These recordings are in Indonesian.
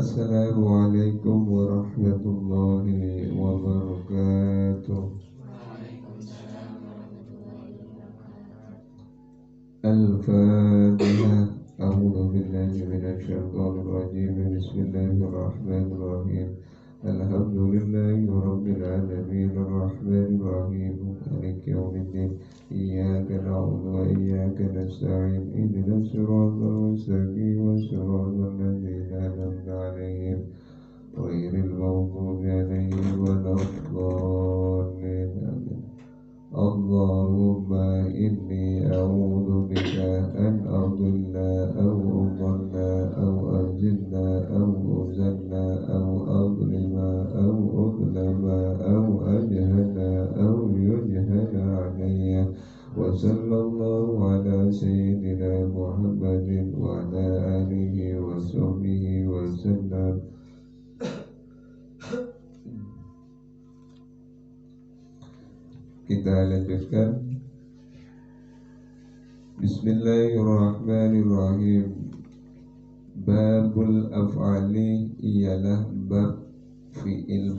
Assalamualaikum warahmatullahi wabarakatuh. Al-Fatihah. A'udzu billahi minasyaitonir rajim. Bismillahirrahmanirrahim. Alhamdulillahi rabbil alamin arrahmanir rahim maliki yaumiddin iyyaka na'budu wa iyyaka nasta'in ihdinas siratal mustaqim siratal ladzina an'amta 'alaihim ghairil maghdubi 'alaihim waladdallin amin. Allahumma inni a'udzu bika an adilla aw udalla aw azilla aw uzalla aw adlima aw udlama aw ajhala aw yujhala alayya. Wa sallallahu ala sayyidina Muhammadin wa ala alihi wa sahbihi wa sallam. Kita lanjutkan. Bismillahirrahmanirrahim. Babul af'ali ialah bab fi'il.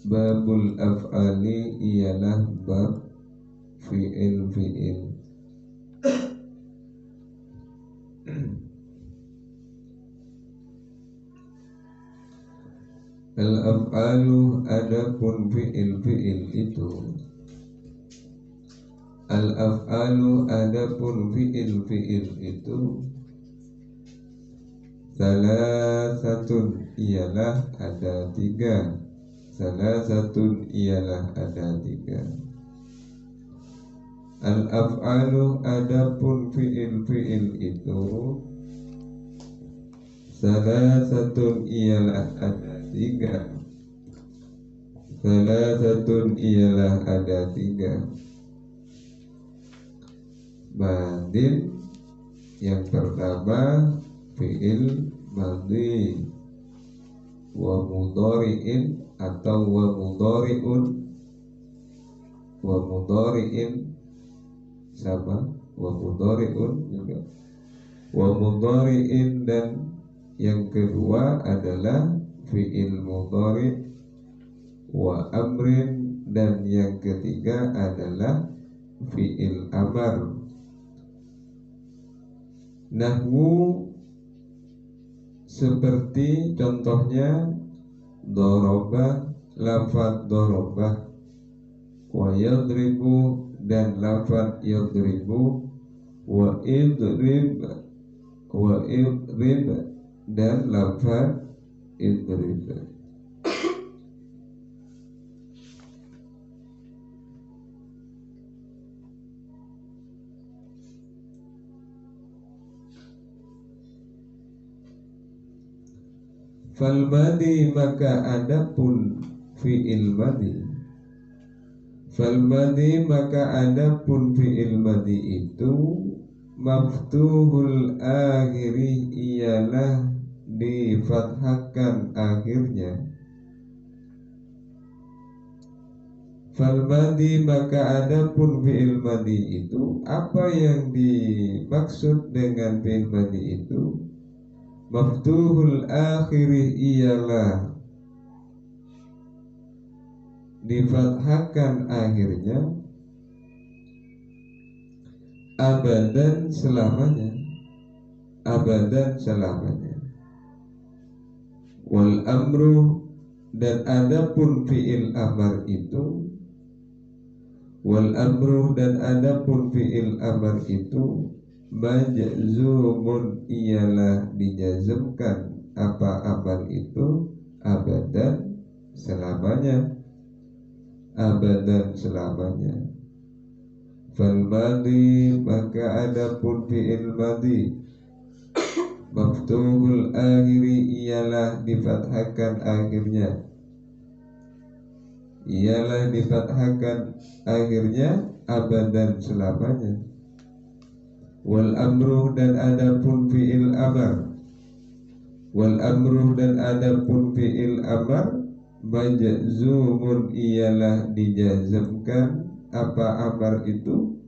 Babul af'ali ialah bab fi'il. Al-af'alu adapun fi'il itu. Al-af'alu adapun fi'il itu. Salasatun ialah ada tiga. Salasatun ialah ada tiga. Al-af'alu adapun fi'il itu. Salasatun ialah ada tiga. Salasatun ialah ada tiga. Madin yang pertama fi'il madhi, wa mudhari'in atau wa mudhari'in sama, wa mudhari'un juga, wa mudhari'in. Dan yang kedua adalah fi'il mudhari' wa amrin. Dan yang ketiga adalah fi'il amar. Nahwu seperti contohnya daraba, lafaz daraba, wa yadribu dan lafaz yadribu, wa idrib dan lafaz idrib. Fal madhi maka adapun fi'il madhi. Fal madhi maka adapun fi'il madhi itu maftuhul akhiri ialah difathahkan akhirnya. Fal madhi maka adapun fi'il madhi itu, apa yang dimaksud dengan fi'il madhi itu? Maftuhul akhiri ialah difathahkan akhirnya, abadan selamanya, abadan selamanya. Wal amru dan adapun fi'il amar itu, wal amru dan adapun fi'il amar itu majzumun ialah dijazmkan apa amar itu abadan selamanya, abadan selamanya. Fal madhi maka adapun fi'il madhi maftuhul akhiri ialah difathahkan akhirnya, ialah difathahkan akhirnya abadan selamanya. Wal amru dan adapun fi'il amar, wal amru dan adapun fi'il amar majzumun ialah dijazmkan apa amar itu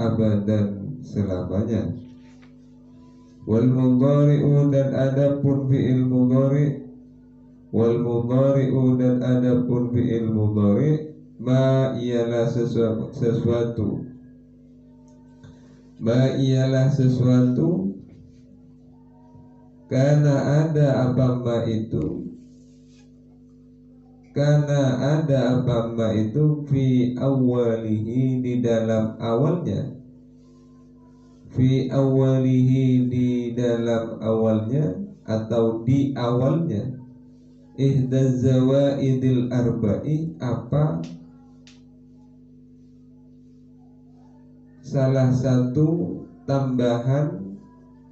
abadan selamanya. Wal mudhari'u dan adapun fi'il mudhari', wal mudhari'u dan adapun fi'il mudhari', ma ialah sesuatu, ma ialah sesuatu, karena ada apa ma itu, karena ada apa ma itu, fi awalihi di dalam awalnya, fi awalihi di dalam awalnya atau di awalnya, ihdaz zawaidil arba'i, apa salah satu tambahan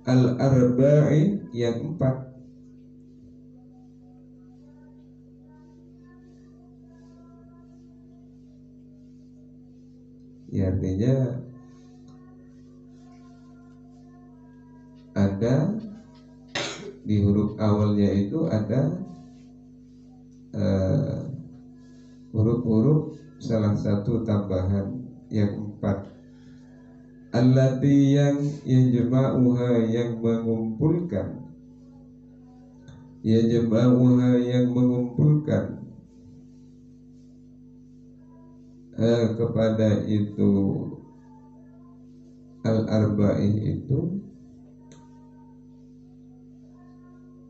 al-arba'i yang 4. Ya, artinya ada di huruf awalnya itu ada huruf-huruf salah satu tambahan yang 4. Allati yang yajma'uha yang mengumpulkan, yajma'uha yang mengumpulkan kepada itu al-arba'in itu,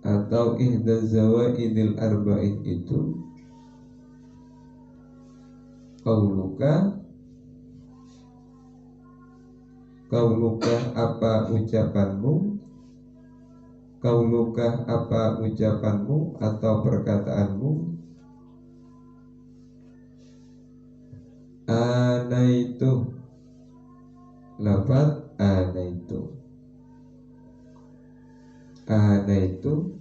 atau ihdaz zawaidil arba'in itu, qauluka, qauluka apa ucapanmu, qauluka apa ucapanmu atau perkataanmu, anaitu, lafaz anaitu, anaitu,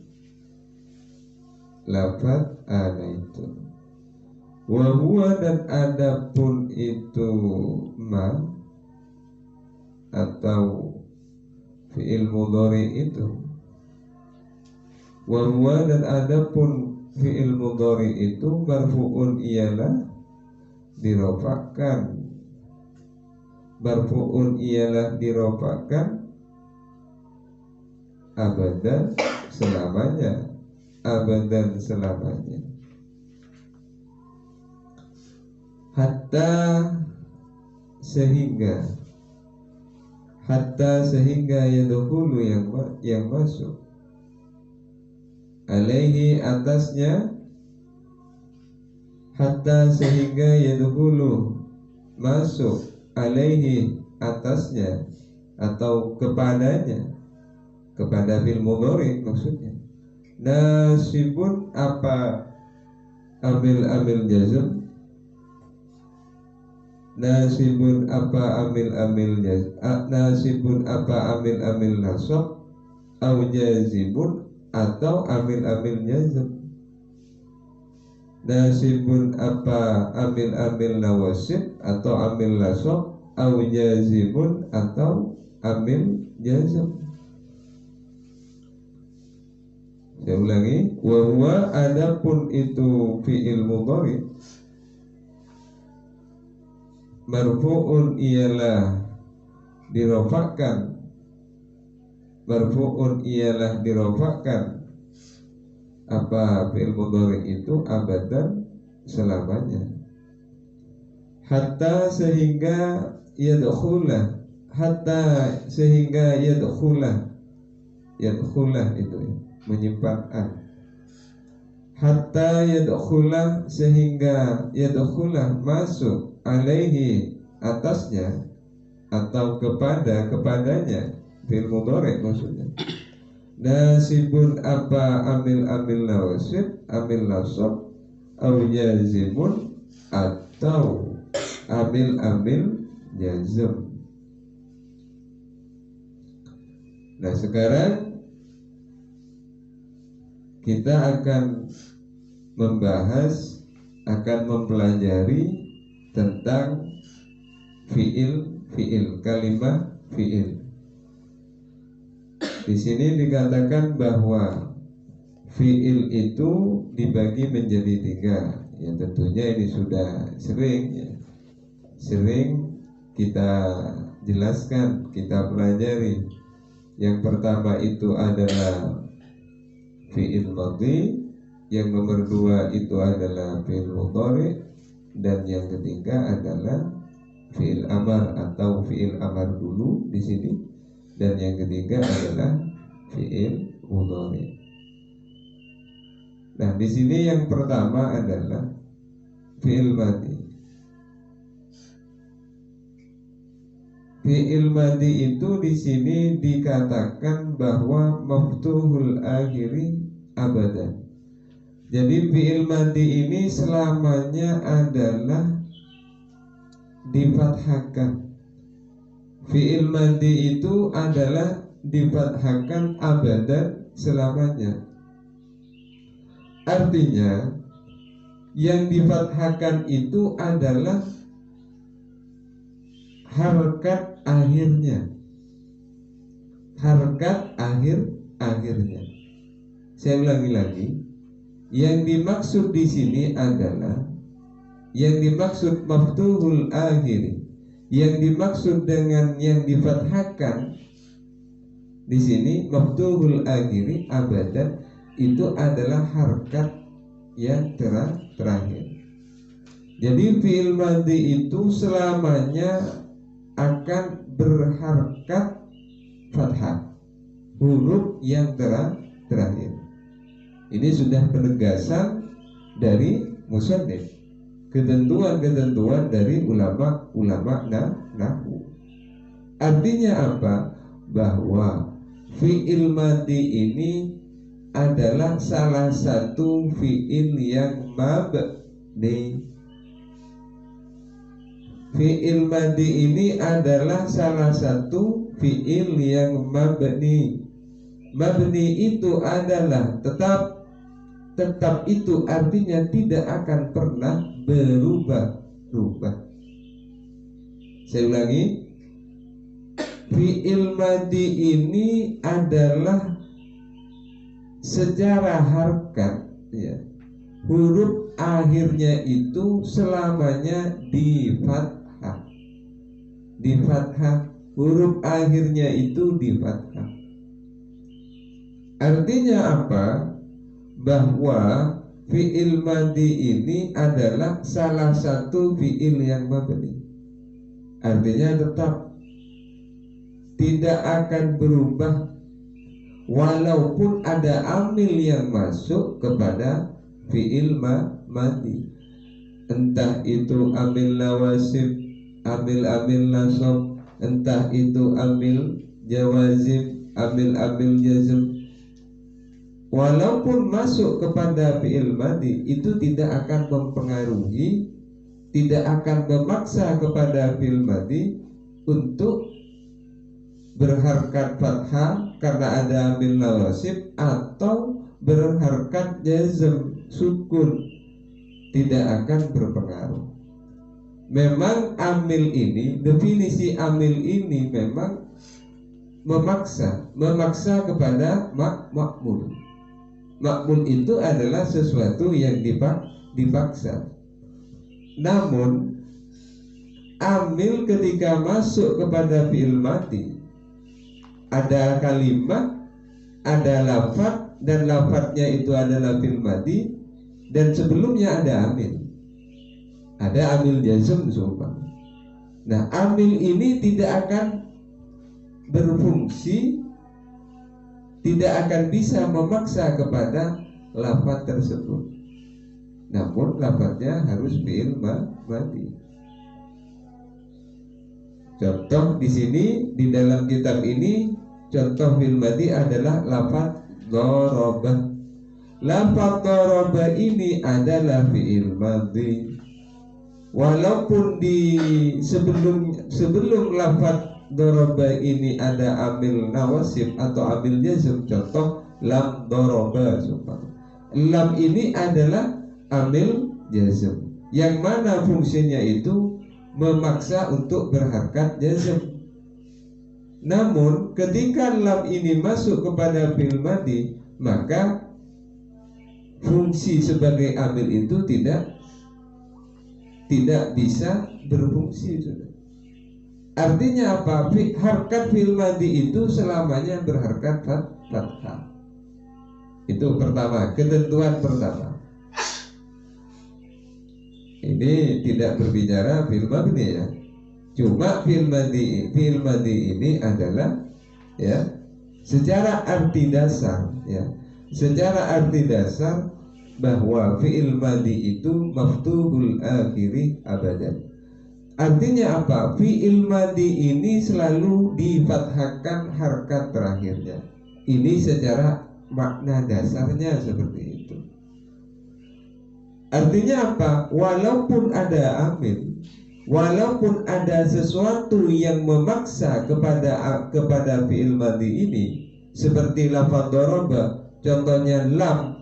lafaz anaitu. Wa huwa dan adapun itu ma atau fi'il mudhari itu, wa huwa dan adapun fi'il mudhari itu, marfu'un ialah dirofakkan, marfu'un ialah dirofakkan, abadan selamanya, abadan selamanya. Hatta sehingga, hatta sehingga yadkhulu yang masuk, alaihi atasnya, hatta sehingga yadkhulu masuk, alaihi atasnya atau kepadanya, kepada fil mudhari maksudnya, nasibun apa amil jazm, nasibun apa amil jazm, nasibun apa amil nasab, au jazibun atau amil jazm, nasibun apa amil nawasib atau amil nasab, au jazibun atau amil jazm. Saya ulangi, wa huwa adapun itu fi'il mudhari, marfu'un ialah dirofakkan, marfu'un ialah dirofakkan apa fi'il mudhari itu, abadan selamanya. Hatta sehingga yadkhulah, hatta sehingga yadkhulah, yadkhulah itu ya, menyimpan an, hatta yadkhulah sehingga yadkhulah masuk, alaihi atasnya atau kepadanya fil mudhari maksudnya, nasibun apa amil nawasib, amil nasab, au jazibun atau amil jazm. Nah, sekarang kita akan membahas, akan mempelajari tentang fiil, kalimah fiil. Di sini dikatakan bahwa fiil itu dibagi menjadi 3. Ya, tentunya ini sudah sering kita jelaskan, kita pelajari. Yang pertama itu adalah fi'il madhi, yang nomor dua itu adalah fi'il mudhari, dan yang ketiga adalah fi'il amar atau fi'il amar dulu di sini, dan yang ketiga adalah fi'il mudhari. Nah, di sini yang pertama adalah fi'il madhi. Fi'il madhi itu di sini dikatakan bahwa maftuhul akhiri abadan. Jadi fi'il madhi ini selamanya adalah difathahkan. Fi'il madhi itu adalah difathahkan abadan, selamanya. Artinya yang difathahkan itu adalah harkat akhirnya, harkat akhirnya. Saya ulangi lagi, yang dimaksud di sini adalah, yang dimaksud maftuhul akhiri, yang dimaksud dengan yang difathahkan di sini maftuhul akhiri abadan, itu adalah harkat yang terakhir. Jadi fi'il madhi itu selamanya akan berharkat fathah, huruf yang terakhir. Ini sudah penegasan dari musannif, ketentuan-ketentuan dari ulama nahwu. Artinya apa? Bahwa fi'il madhi ini adalah salah satu fi'il yang mabni. Fi'il madhi ini adalah salah satu fi'il yang mabni. Mabni itu adalah tetap itu artinya tidak akan pernah berubah. Saya ulangi, fi'il madhi ini adalah secara harkat, ya, huruf akhirnya itu selamanya di fathah, huruf akhirnya itu di fathah. Artinya apa? Bahwa fi'il madhi ini adalah salah satu fi'il yang mabni. Artinya tetap tidak akan berubah walaupun ada amil yang masuk kepada fi'il madhi, entah itu amil nawasib, amil nasab, entah itu amil jawazim, amil jazm. Walaupun masuk kepada fi'il madhi, itu tidak akan mempengaruhi, tidak akan memaksa kepada fi'il madhi untuk berharkat fathah karena ada amil nawasib atau berharkat jazm sukun, tidak akan berpengaruh. Memang amil ini, definisi amil ini memang memaksa kepada makmul. Makmul itu adalah sesuatu yang dipaksa. Namun amil ketika masuk kepada fi'il madhi, ada kalimat, ada lafaz, dan lafaznya itu adalah fi'il madhi, dan sebelumnya ada amil, ada amil jazm sumpah. Nah, amil ini tidak akan berfungsi, tidak akan bisa memaksa kepada lafaz tersebut. Namun lafaznya harus fi'il madhi. Contoh di sini di dalam kitab ini, contoh fi'il madhi adalah lafaz daraba. Lafaz daraba ini adalah fi'il madhi. Walaupun di sebelum lafaz daraba ini ada amil nawasib atau amil jazm, contoh lam daraba. Lam ini adalah amil jazm, yang mana fungsinya itu memaksa untuk berharkat jazm. Namun ketika lam ini masuk kepada fi'il madhi, maka fungsi sebagai amil itu tidak bisa berfungsi, sudah. Artinya apa? Harkat fi'il madhi itu selamanya berharkat fathah. Itu pertama, ketentuan pertama. Ini tidak berbicara fi'il mabni ya. Cuma fi'il madhi ini adalah ya secara arti dasar ya. Secara arti dasar bahwa fi'il madhi itu maftuhul akhiri abadan. Artinya apa? Fi'il madhi ini selalu difathahkan harkat terakhirnya. Ini secara makna dasarnya seperti itu. Artinya apa? Walaupun ada amil, walaupun ada sesuatu yang memaksa kepada fi'il madhi ini, seperti lafaz daraba, contohnya lam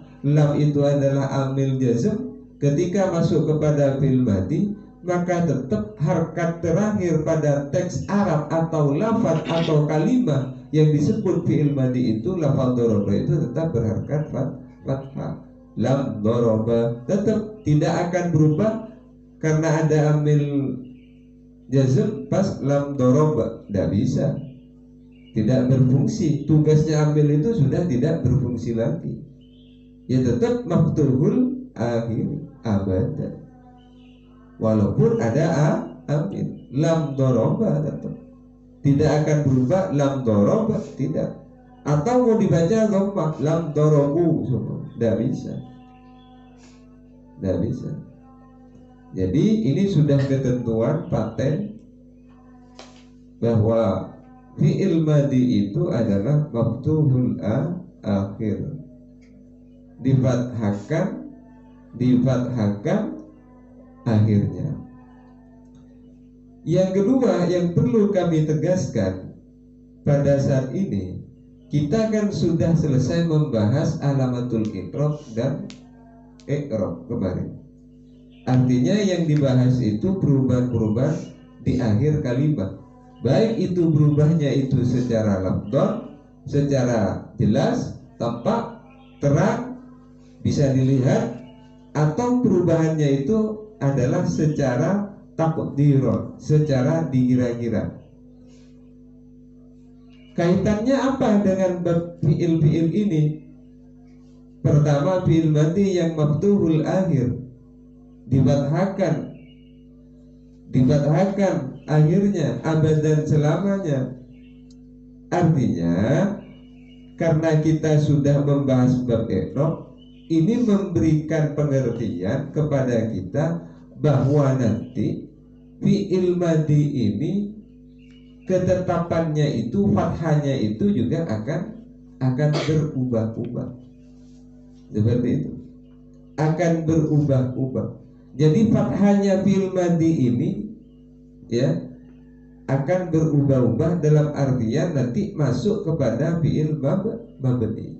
itu adalah amil jazm. Ketika masuk kepada fi'il madhi, maka tetap harkat terakhir pada teks Arab atau lafaz atau kalimat yang disebut fi'il madhi itu, lafaz daraba itu tetap berharkat fathah. Lam daraba tetap tidak akan berubah karena ada amil jazm pas lam daraba, tidak bisa, tidak berfungsi. Tugasnya amil itu sudah tidak berfungsi lagi. Ya tetap maftuhul akhir abadan. Walaupun ada amil, lam doroba tetap tidak akan berubah, lam doroba tidak. Atau mau dibaca dhammah, lam dorobu, semua tidak bisa, tidak bisa. Jadi ini sudah ketentuan paten bahwa fi'il madhi itu adalah maftuhul akhir, difathahkan akhirnya. Yang kedua yang perlu kami tegaskan pada saat ini, kita kan sudah selesai membahas alamatul i'rab dan i'rab kemarin. Artinya yang dibahas itu perubahan-perubahan di akhir kalimat, baik itu berubahnya itu secara lafdhon, secara jelas, tampak, terang, bisa dilihat, atau perubahannya itu adalah secara takdiron, secara dikira-kira. Kaitannya apa dengan fi'il ini? Pertama, fi'il madhi yang maftuhul akhir, difathahkan akhirnya abadan, selamanya. Artinya karena kita sudah membahas bab i'rab, ini memberikan pengertian kepada kita bahwa nanti fi'il madhi ini ketetapannya itu, fathahnya itu juga akan berubah-ubah. Seperti itu, akan berubah-ubah. Jadi fathahnya fi'il madhi ini ya akan berubah-ubah dalam artian nanti masuk kepada fi'il mabni.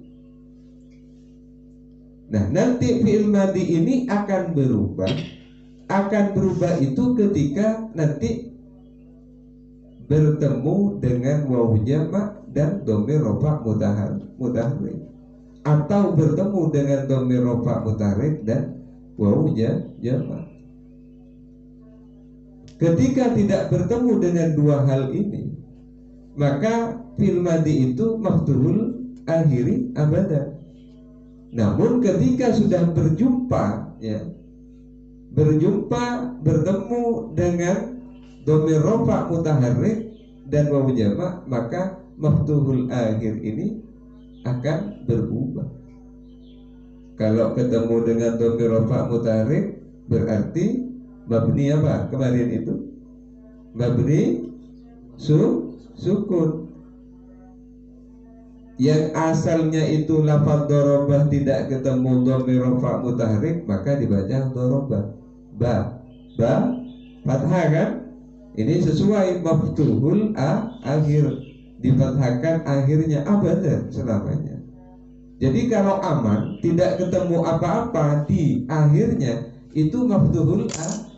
Nah, nanti fi'il madhi ini akan berubah itu ketika nanti bertemu dengan waw jamak dan dhamir rafa' mutaharrik, atau bertemu dengan dhamir rafa' mutaharrik dan waw jamak. Ketika tidak bertemu dengan dua hal ini, maka fi'il madhi itu maftuhul akhiri abadan. Namun ketika sudah berjumpa ya, bertemu dengan dhamir rafa' mutaharrik dan waw jamak, maka maftuhul akhir ini akan berubah. Kalau ketemu dengan dhamir rafa' mutaharrik berarti mabni apa? Kemarin itu mabni sukun. Yang asalnya itu lafaz darabah tidak ketemu dhamir rafa' mutaharrik, maka dibaca darabah. Ba fathah kan? Ini sesuai maftuhul akhir, difathahkan akhirnya abadan, selamanya. Jadi kalau aman tidak ketemu apa-apa di akhirnya, itu maftuhul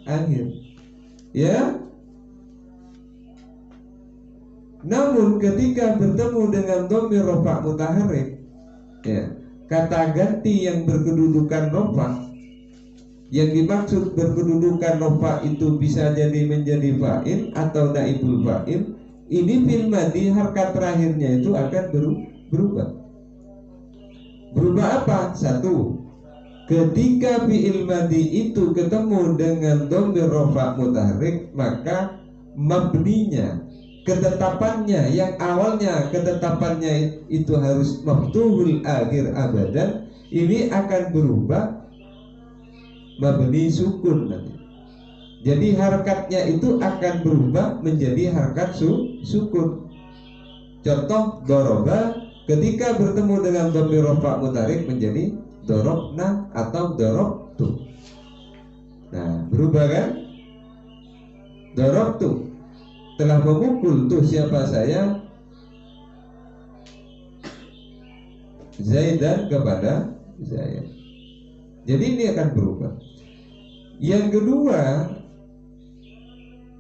akhir ya. Namun ketika bertemu dengan dhamir rafa' mutaharrik ya, kata ganti yang berkedudukan rafa', Yang dimaksud berkedudukan rofa itu bisa jadi menjadi fa'il atau naibul fa'il. Ini fil madi harkat terakhirnya itu akan berubah. Berubah apa? Satu, ketika fi'il madi itu ketemu dengan dhamir rofa mutaharrik, maka mabninya, ketetapannya yang awalnya ketetapannya itu harus maftuhul akhir abadan, ini akan berubah mabni sukun nanti. Jadi harakatnya itu akan berubah menjadi harakat sukun. Contoh doroba ketika bertemu dengan dhamir rafa mutaharrik menjadi dorobna atau dorobtu. Nah, berubah kan? Dorobtu telah memukul tuh siapa saya, Zaidan kepada Zaid. Jadi ini akan berubah. Yang kedua,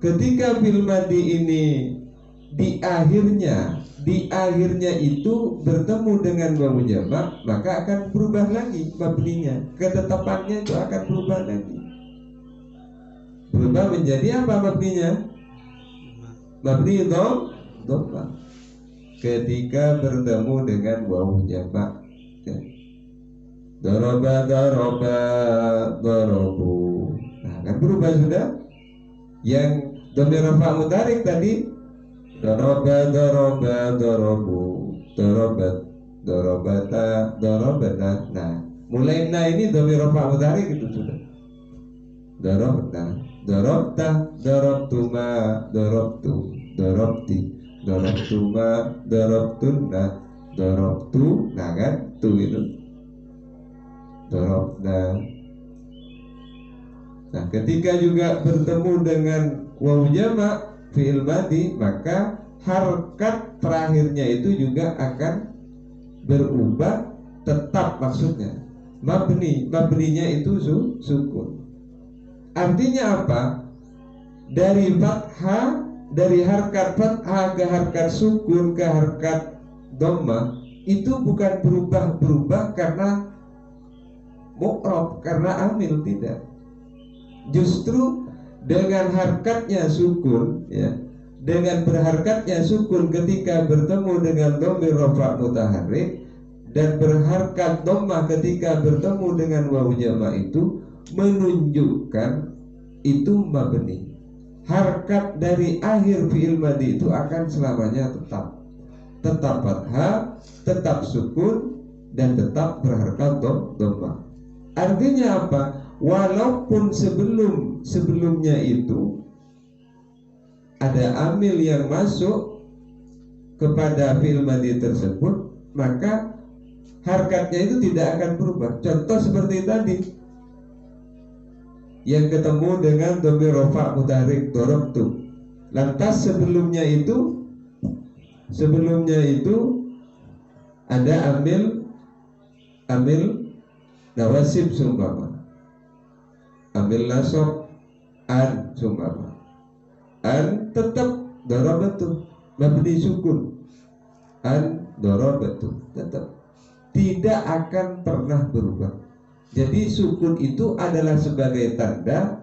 ketika fil madi ini di akhirnya itu bertemu dengan wawu jamak, maka akan berubah lagi mabninya, ketetapannya itu akan berubah lagi. Berubah menjadi apa mabninya? Mabni dhamma. Ketika bertemu dengan wawu jamak. Doroba, dorobu. Nah, kan berubah sudah. Yang dhamir rafa mutaharrik tadi doroba, dorobu, dorobat, dorobata, dorobana. Nah, mulai nah ini dhamir rafa mutaharrik itu sudah. Dorobna, dorobta, dorobtuma, dorobtu, dorobti, dorobtuma, dorobtunna, dorobtu. Nah kan, tu itu dorobna. Nah, ketika juga bertemu dengan wawu jamak fi'il madi, maka harkat terakhirnya itu juga akan berubah, tetap maksudnya mabninya itu sukun. Artinya apa? Dari fathah, dari harkat fathah ke harkat sukun ke harkat dhammah itu bukan berubah karena mu'rab, karena amil, tidak. Justru dengan harkatnya sukun, ya, dengan berharkatnya sukun ketika bertemu dengan dhamir rafa mutaharrik dan berharkat dhammah ketika bertemu dengan wawu jamak itu menunjukkan itu mabni. Harkat dari akhir fi'il madi itu akan selamanya tetap fathah, tetap sukun, dan tetap berharkat dhammah. Artinya apa? Walaupun sebelumnya itu ada amil yang masuk kepada fi'il madi tersebut, maka harkatnya itu tidak akan berubah. Contoh seperti tadi yang ketemu dengan dhamir rafa mutaharrik dorobtu. Lantas sebelumnya itu ada amil nawasib sumpama, ambil nasab an sumpama, an tetap dorobatu mabni sukun, an dorobatu tetap tidak akan pernah berubah. Jadi sukun itu adalah sebagai tanda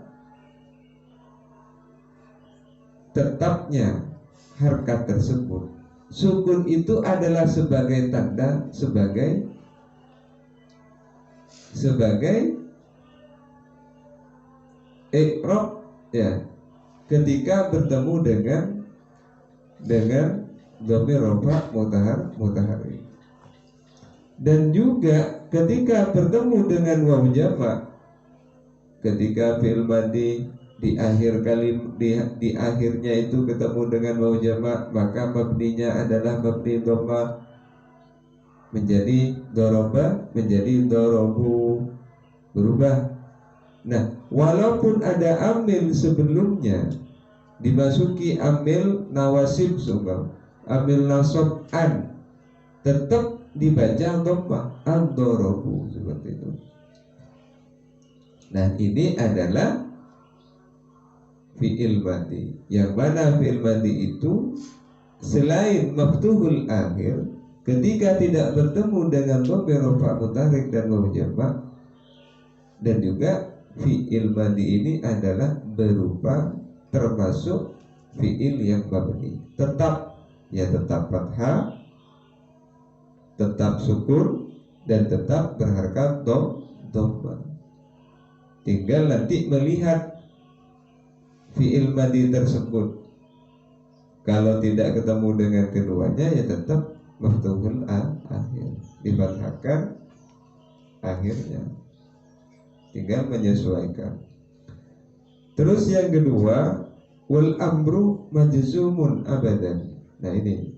tetapnya harkat tersebut. Sukun itu adalah sebagai tanda, sebagai i'rab, ya, ketika bertemu dengan dhamir rafa mutaharrik. Dan juga ketika bertemu dengan wawu jamak, ketika fi'il madi di akhirnya itu ketemu dengan wawu jamak, maka mabninya adalah mabni dhamma, menjadi doroba, menjadi dorobu, berubah. Nah, walaupun ada amil sebelumnya dimasuki amil nawasib sumbang, amil nasab an, tetap dibaca dhamma, an-dorobu, seperti itu. Nah, ini adalah fi'il madi, yang mana fi'il madi itu selain maftuhul akhir, ketika tidak bertemu dengan dhamir rafa mutaharrik dan wawu jamak, dan juga fi'il madi ini adalah berupa termasuk fi'il yang mabni, tetap fathah, tetap sukun, dan tetap berharkat dhamma. Tinggal nanti melihat fi'il madi tersebut, kalau tidak ketemu dengan keduanya ya tetap maftuhul akhir, difathahkan akhirnya, tinggal menyesuaikan. Terus yang kedua, wal amru majzumun abadan. Nah ini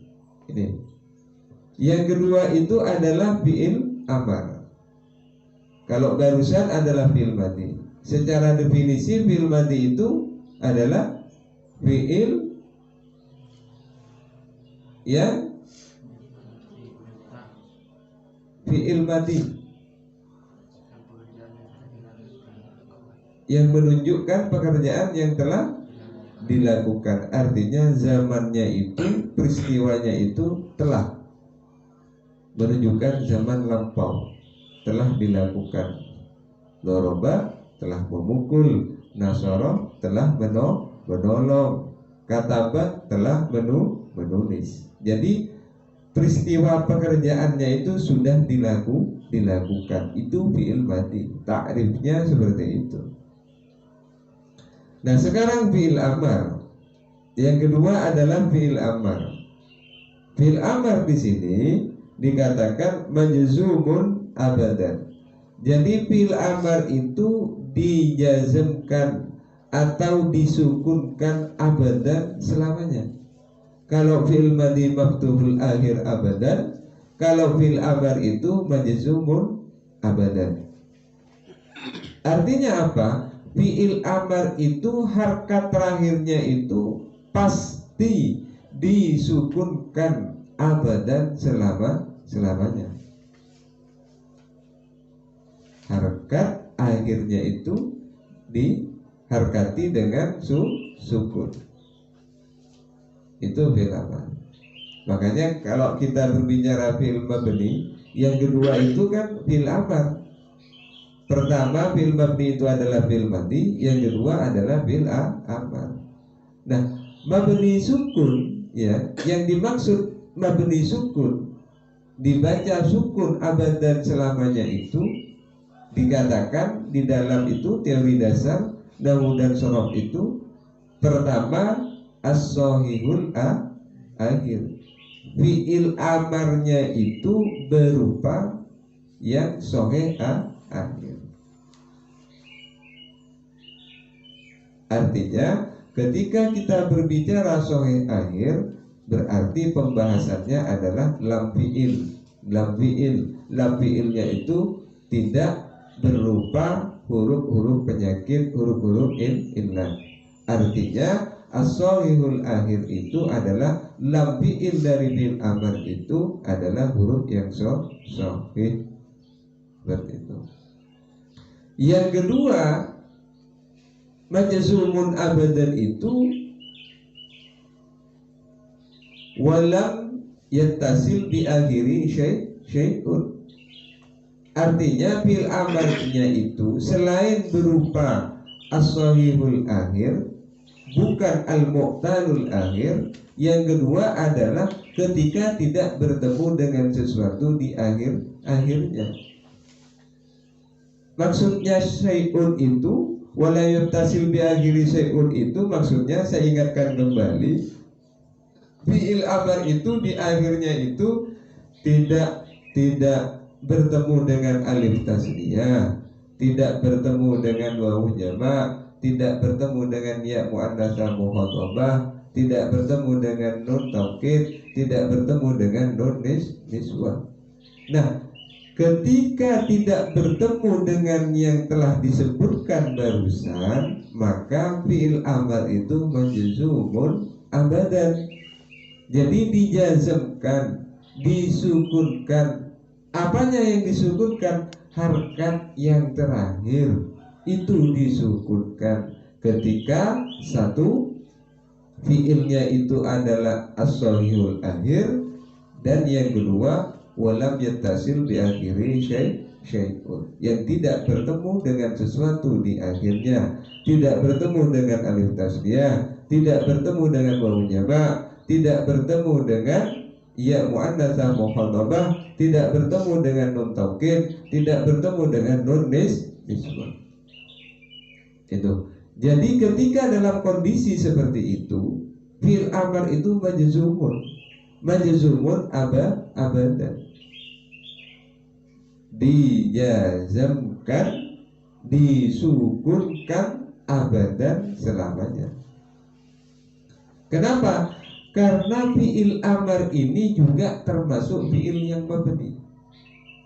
yang kedua itu adalah fi'il amar. Kalau barusan adalah fi'il madi. Secara definisi fi'il madi itu adalah fi'il yang fi'il madi yang menunjukkan pekerjaan yang telah dilakukan. Artinya zamannya itu, peristiwanya itu telah menunjukkan zaman lampau, telah dilakukan. Doroba telah memukul, nasoro telah menolong, katabat telah menulis. Jadi peristiwa pekerjaannya itu sudah dilakukan. Itu fi'il madi. Ta'rifnya seperti itu. Nah sekarang fi'il amar. Yang kedua adalah fi'il amar. Fi'il amar di sini dikatakan majzumun abadan. Jadi fi'il amar itu dijazmkan atau disukunkan abadan selamanya. Kalau fi'il madi maftuhul akhir abadan, kalau fi'il amar itu majzumun abadan. Artinya apa? Fi'il amar itu harkat terakhirnya itu pasti disukunkan abadan selamanya. Harkat akhirnya itu diharkati dengan sukun. Itu fi'il amar. Makanya kalau kita berbicara fi'il mabni, yang kedua itu kan fi'il amar. Pertama fi'il mabni itu adalah fi'il madi, yang kedua adalah fi'il amar. Nah, mabni sukun ya, yang dimaksud mabni sukun dibaca sukun abadan selamanya itu dikatakan di dalam itu teori dasar nahwu dan shorof itu pertama as-shahihul akhir. Fi'il amarnya itu berupa yang sahih akhir. Artinya ketika kita berbicara sahih akhir, berarti pembahasannya adalah lam fi'il. Lam fi'ilnya itu tidak berupa huruf-huruf penyakit, huruf-huruf illah. Artinya as-shahihul akhir itu adalah lam fi'il dari fi'il amar itu adalah huruf yang sahih. Seperti itu. Yang kedua, majzumun abadan itu walam yattasil bi akhiri syai'un. Artinya fi'il amarnya itu selain berupa as-shahihul akhir, bukan al-mu'talul akhir. Yang kedua adalah ketika tidak bertemu dengan sesuatu di akhirnya. Maksudnya syai'un itu wala yattasil bi akhiri syai'un itu maksudnya, saya ingatkan kembali, fi'il amar itu di akhirnya itu tidak bertemu dengan alif tasniyah, tidak bertemu dengan wawu jamak, tidak bertemu dengan ya muannattsah mukhatabah, tidak bertemu dengan nun taukid, tidak bertemu dengan nun niswah. Nah, ketika tidak bertemu dengan yang telah disebutkan barusan, maka fi'il amar itu majzumun abadan. Jadi dijazmkan, disukunkan. Apanya yang disukunkan? Harkat yang terakhir itu disukunkan ketika satu fiilnya itu adalah as-shahihul akhir, dan yang kedua walam yattasil bi akhiri syai'un, yang tidak bertemu dengan sesuatu di akhirnya, tidak bertemu dengan alif tasniah, tidak bertemu dengan wawu jamak, tidak bertemu dengan ya muannattsah mukhatabah, tidak bertemu dengan nun taukid, tidak bertemu dengan nun nisbah. Itu. Jadi ketika dalam kondisi seperti itu, fi'il amar itu majzumun abadan, dijazamkan, disukunkan abadan selamanya. Kenapa? Karena fi'il amar ini juga termasuk fi'il yang mabni.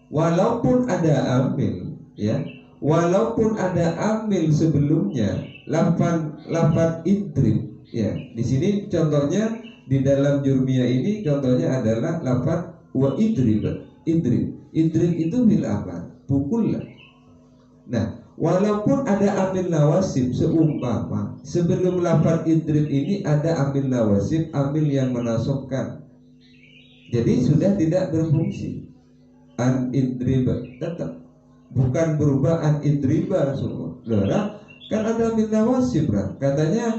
Walaupun ada amil, ya, walaupun ada amil sebelumnya, lafaz idrib, ya. Di sini contohnya di dalam jurmiyah ini contohnya adalah lafaz wa idrib. Idrib itu fi'il amar, pukullah. Nah, walaupun ada amil nawasib, seumpama sebelum lafaz idrib ini ada amil nawasib, amil yang menasabkan, jadi sudah tidak berfungsi. An idriba tetap bukan berubah an idriba semua. Loh, kan ada amil nawasib, katanya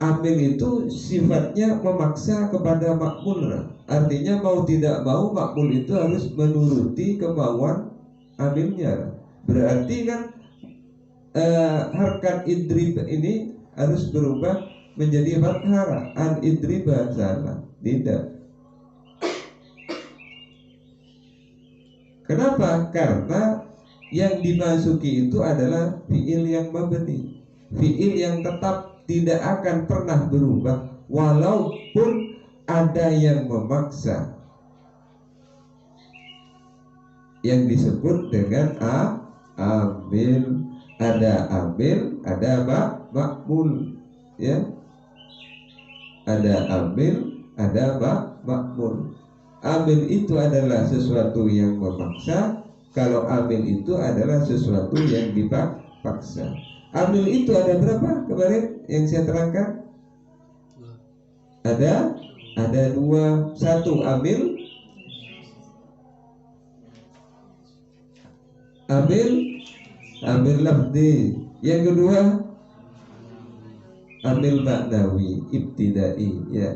amil itu sifatnya memaksa kepada makmul, artinya mau tidak mau makmul itu harus menuruti kemauan amilnya. Berarti kan harkat idrib ini harus berubah menjadi fathah. An idriba salah, tidak. Kenapa? Karena yang dimasuki itu adalah fi'il yang mabni, fi'il yang tetap tidak akan pernah berubah walaupun ada yang memaksa, yang disebut dengan amil. Ada amil, ada makmul, ya. Ada amil, ada makmul. Amil itu adalah sesuatu yang memaksa, kalau amil itu adalah sesuatu yang dipaksa. Amil itu ada berapa kemarin yang saya terangkan? Ada dua. Satu amil lafzi. Yang kedua amil maknawi ibtidai, ya.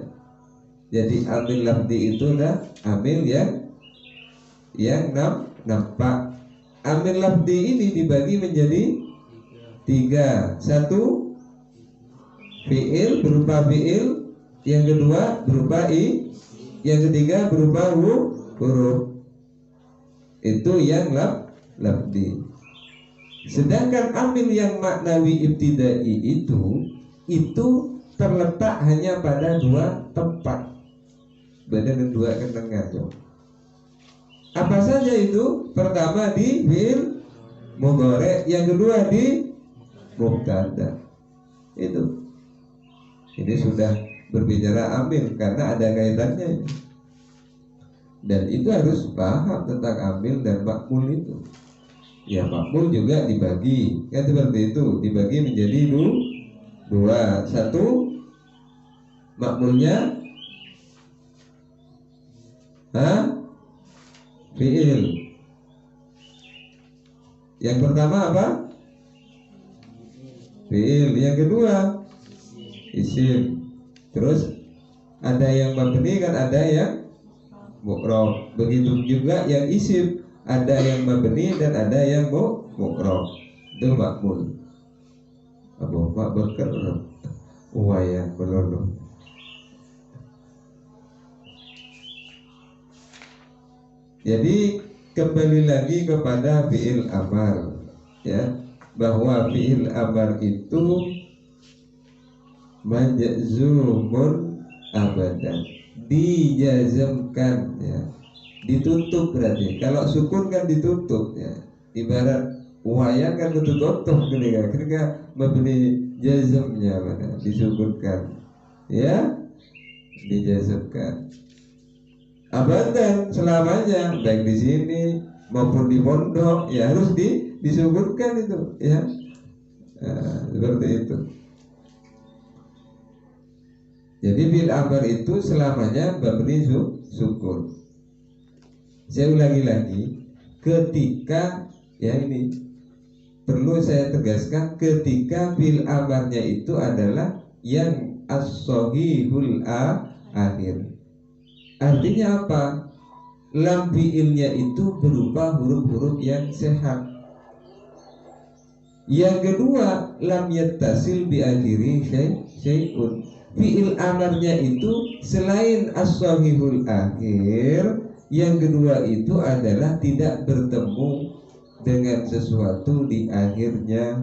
Jadi amil lafzi itu adalah amil yang nampak. Amil lafzi ini dibagi menjadi tiga. Satu fi'il, berupa fi'il. Yang kedua berupa yang ketiga berupa huruf. Itu yang lafzi. Sedangkan amil yang maknawi ibtidai itu terletak hanya pada dua tempat, badan dua kendengan. Apa saja itu? Pertama di fi'il mudhari, yang kedua di mubtada. Itu. Ini sudah berbicara amil karena ada kaitannya. Dan itu harus paham tentang amil dan makmul itu. Ya, makmul juga dibagi, kan seperti itu, dibagi menjadi dua. Satu makmulnya fi'il. Yang pertama apa? Fi'il. Yang kedua isim. Terus ada yang mabni kan, ada yang mu'rab. Begitu juga yang isim, ada yang mabni dan ada yang mu'rab. Itu makmul. Abu Mak berkerut uwayan belum. Jadi kembali lagi kepada fi'il amar, ya, bahwa fi'il amar itu majzumun abadan, dijazamkan, ya, ditutup. Berarti kalau sukun kan ditutup, ya, ibarat wayang kan tutup ketika mabni jazamnya mana disukunkan, ya, dijazamkan abadan selamanya, baik di sini maupun di pondok, ya harus disukunkan itu, ya. Seperti itu. Jadi bil amar itu selamanya mabni sukun. Saya ulangi lagi, ketika, ya ini perlu saya tegaskan, ketika fi'il amarnya itu adalah yang as-sahihul akhir. Artinya apa? Lam fi'ilnya itu berupa huruf-huruf yang sehat. Yang kedua, lam yattasil bi akhiri syai'un. Fi'il amarnya itu selain as-sahihul akhir, yang kedua itu adalah tidak bertemu dengan sesuatu di akhirnya,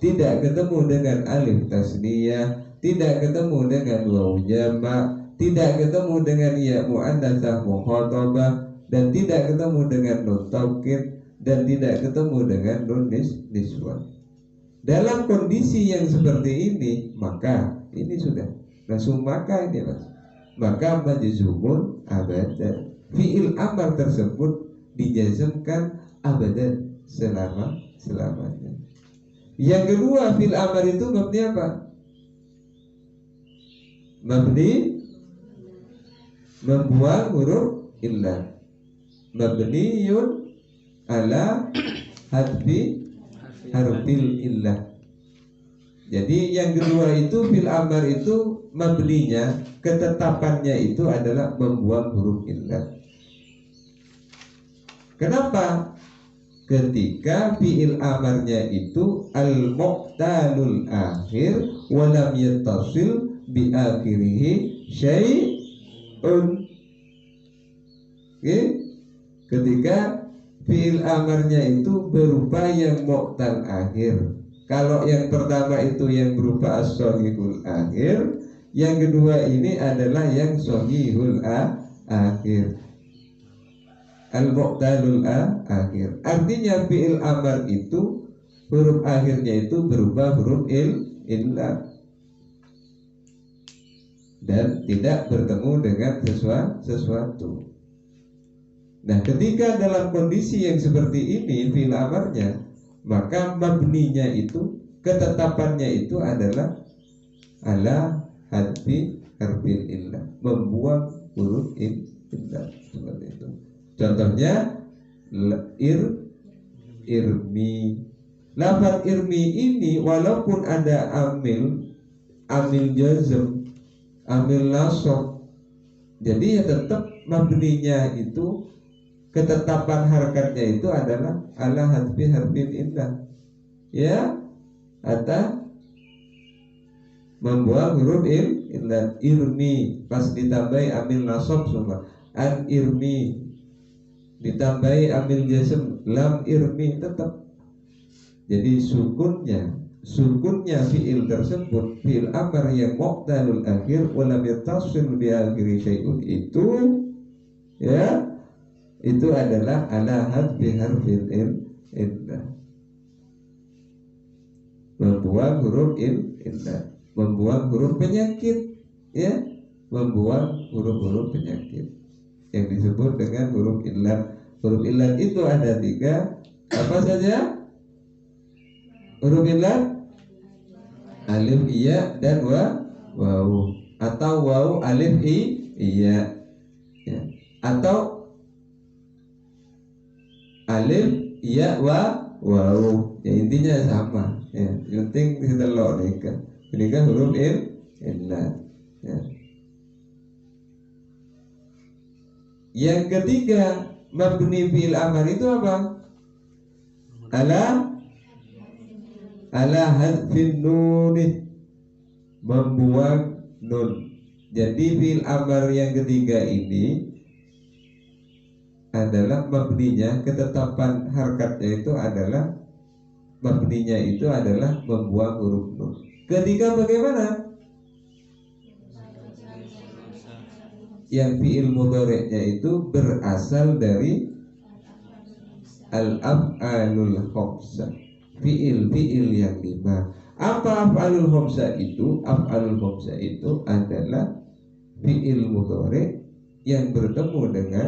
tidak ketemu dengan alif tasniyah, tidak ketemu dengan wawu jamak, tidak ketemu dengan ya muannattsah mukhatabah, dan tidak ketemu dengan nun taukid, dan tidak ketemu dengan nun niswah. Dalam kondisi yang seperti ini, maka ini sudah langsung maka ini mas, maka majzumun abadan. Fi'il amar tersebut dijazmkan abadan, selamanya. Yang kedua, fi'il amar itu mabni apa? Mabni membuang huruf illah, mabniyun ala hadfi harfil illah. Jadi yang kedua itu fi'il amar itu mabninya, ketetapannya itu adalah membuang huruf illah. Kenapa? Ketika fi'il amarnya itu al-muqtalul akhir wa lam yattasil bi akhirihi syai'un. Oke? Ketika fi'il amarnya itu berupa yang muqtal akhir. Kalau yang pertama itu yang berupa as-shahihul akhir, yang kedua ini adalah yang shahihul akhir, al-muqtalul akhir. Artinya fi'il amar itu huruf akhirnya itu berupa huruf illah dan tidak bertemu dengan sesuatu. Nah, ketika dalam kondisi yang seperti ini fi'il amarnya, maka mabninya itu, ketetapannya itu adalah ala hadfi harfil illah, membuang huruf illah, seperti itu. Contohnya irmi. Lafaz irmi ini walaupun ada amil jazm, amil nasab, jadi ya tetap mabninya itu, ketetapan harakatnya itu adalah ala hadfi harfil illah, ya, atau membuang huruf illah. Irmi pas ditambahi amil nasab semua, an irmi ditambahi amil jazm lam irmi, tetap. Jadi sukunnya fi'il tersebut, fi'il amar yang muqtalul akhir wa lam yattasil bi akhiri syai'un, itu ya, itu adalah ala hadfi harfil illah, membuang huruf illah, membuang huruf penyakit, ya, membuang huruf-huruf penyakit yang disebut dengan huruf illah. Huruf illah itu ada 3, apa saja? Huruf illah alif, iya, dan wawu, atau wawu alif iya, ya, atau alif iya wawu, ya intinya sama, ya, yang penting kita lo nikah, ini kan huruf illah, ya. Yang ketiga, mabni fi'il amar itu apa? Ala hadfin nunih, membuang nun. Jadi fi'il amar yang ketiga ini adalah mabninya, ketetapan harkatnya itu adalah, mabninya itu adalah membuang huruf nun. Ketiga bagaimana? Yang fi'il mudhari'nya itu berasal dari al-af'alul khamsah, fi'il yang 5. Apa af'alul khamsah itu? Af'alul khamsah itu adalah fi'il mudhari' yang bertemu dengan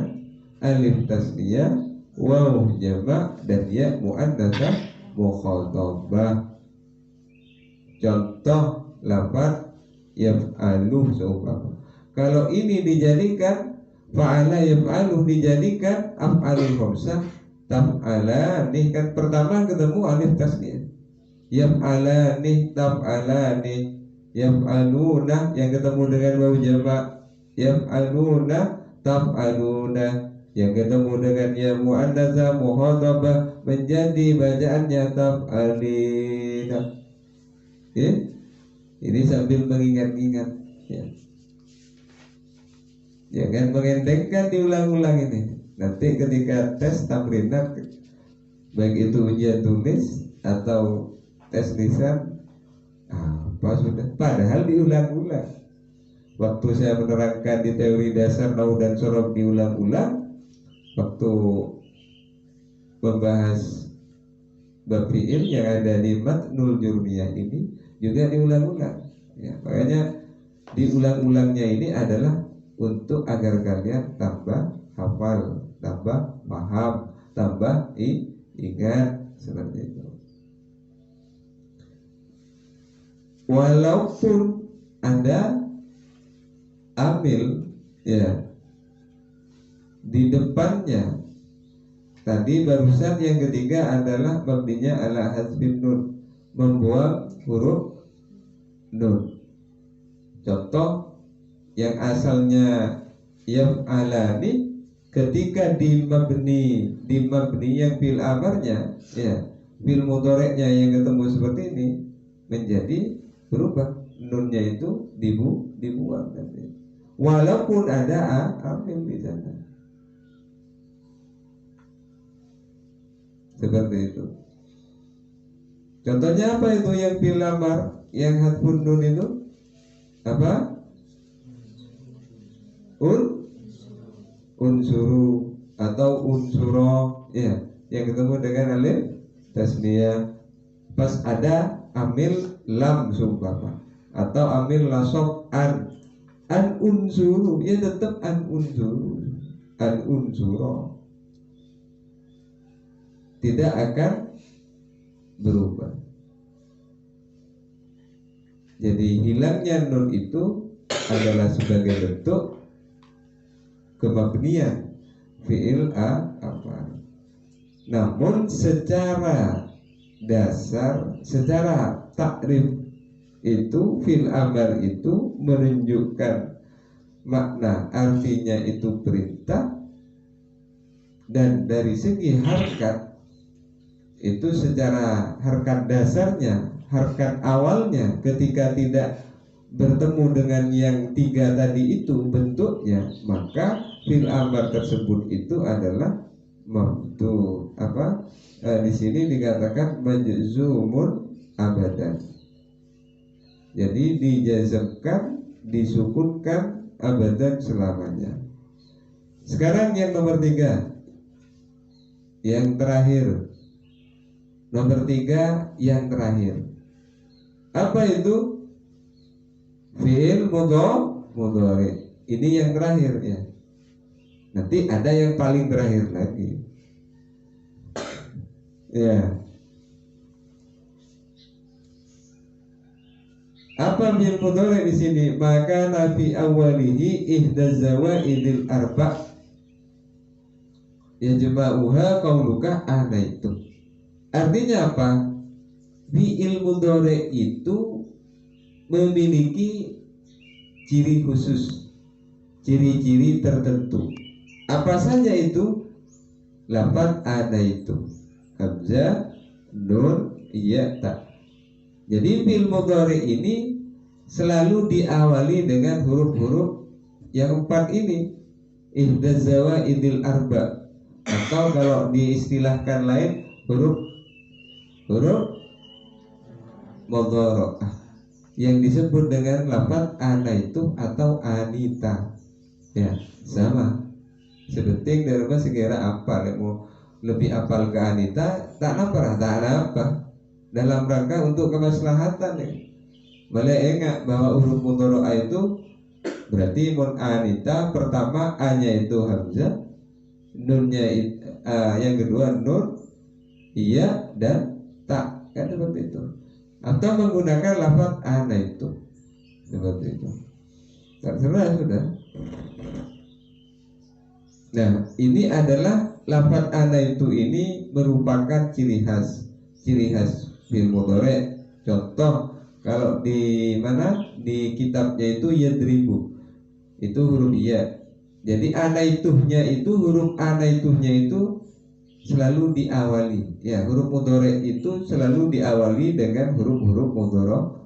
alif tasniyah, waw jamak, dan ya muannattsah mukhatabah. Contoh lafaz yaf'alu seumpama, kalau ini dijadikan fa'ala yaf'alu, dijadikan af'alul khamsah, taf'alani, kan pertama ketemu alif tasniah. Yaf'alani, taf'alani, yaf'aluna yang ketemu dengan waw jamak. Yaf'aluna, taf'aluna yang ketemu dengan ya muannatsa mukhatabah menjadi bacaannya taf'alina. Ya, ini sambil mengingat-ingat ya. Jangan mengendengkan, diulang-ulang ini. Nanti ketika tes tamrinat, baik itu ujian tulis atau tes lisan, apa sudah, padahal diulang-ulang. Waktu saya menerangkan di teori dasar nahwu dan sorof diulang-ulang. Waktu membahas bab fi'il yang ada di matnul jurmiyah ini juga diulang-ulang ya. Makanya diulang-ulangnya ini adalah untuk agar kalian tambah hafal, tambah paham, tambah ingat, seperti itu. Walaupun ada amil ya di depannya, tadi barusan yang ketiga adalah mabninya ala hasbin nun, membuang huruf nun. Contoh yang asalnya yaf'alani, ketika di mabni yang fil amarnya ya, fil mudhari'nya yang ketemu seperti ini menjadi berubah, nunnya itu dibuang nanti. Walaupun ada amil di sana. Seperti itu. Contohnya apa itu yang fil amar, yang hadfun nun itu? Apa? Unsuru atau unsuro ya, yang ketemu dengan alif tasniyah. Pas ada amil lam sumpah atau amil lasof an unsuru, ya tetap an unsuro tidak akan berubah. Jadi hilangnya nun itu adalah sebagai bentuk kemabnian fi'il amar. Namun secara dasar, secara takrif itu fi'il amar itu menunjukkan makna, artinya itu perintah, dan dari segi harkat itu secara harkat dasarnya, harkat awalnya ketika tidak bertemu dengan yang tiga tadi itu bentuknya, maka fil amar tersebut itu adalah maftu di sini dikatakan majzumun abadan. Jadi dijazmkan, disukunkan abadan selamanya. Sekarang yang nomor 3, yang terakhir. Nomor 3 yang terakhir. Apa itu? Fi'il mudhari. Ini yang terakhir ya. Nanti ada yang paling terakhir lagi. Ya. Apa fi'il mudhari di sini? Maka nafi awalihi ihda zawaidil arba' yajma'uha qauluka anaitu. Artinya apa? Fi'il mudhari itu memiliki ciri khusus, ciri-ciri tertentu. Apa saja itu? Lafaz ada itu, hamzah, nun, ya, ta. Jadi fi'il mudhari ini selalu diawali dengan huruf-huruf yang 4 ini, ihda zawaidil arba, atau kalau diistilahkan lain huruf mudhari yang disebut dengan lafaz ana itu atau anita ya, sama sebenting dari rumah segera apa mau lebih apal ke anita tak apa dalam rangka untuk kemaslahatan ya. Boleh ingat bahwa huruf mudhari itu berarti mun anita pertama a-nya itu hamzah, nunnya yang kedua nun, iya dan tak, kan seperti itu. Atau menggunakan lafaz ana itu, seperti itu. Terserah sudah. Nah, ini adalah lafaz ana itu ini merupakan ciri khas fi'il mudhari. Contoh kalau di mana di kitabnya itu yadribu itu huruf ya. Jadi ana ituhnya itu huruf ana ituhnya itu selalu diawali ya, huruf mudhari itu selalu diawali dengan huruf-huruf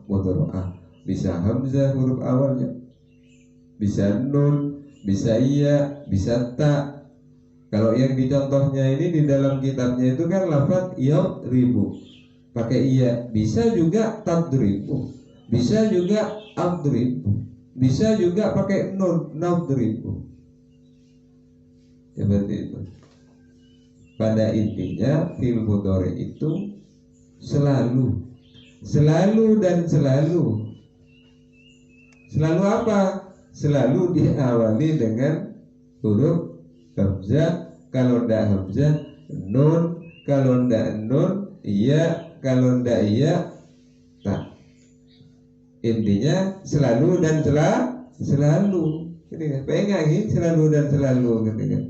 mudhari'ah. Bisa hamzah huruf awalnya, bisa nun, bisa iya, bisa ta. Kalau yang dicontohnya ini di dalam kitabnya itu kan lafaz ribu pakai iya, bisa juga tadribu, bisa juga adribu, bisa juga pakai nun nadribu. Seperti itu. Pada intinya fi'il mudhari itu selalu dan selalu apa? Selalu diawali dengan huruf hamzah, kalau ndak hamzah nun, kalau ndak nun iya, kalau ndak iya tak. Intinya selalu dan selalu. Ini kan pengen selalu dan selalu gitu kan.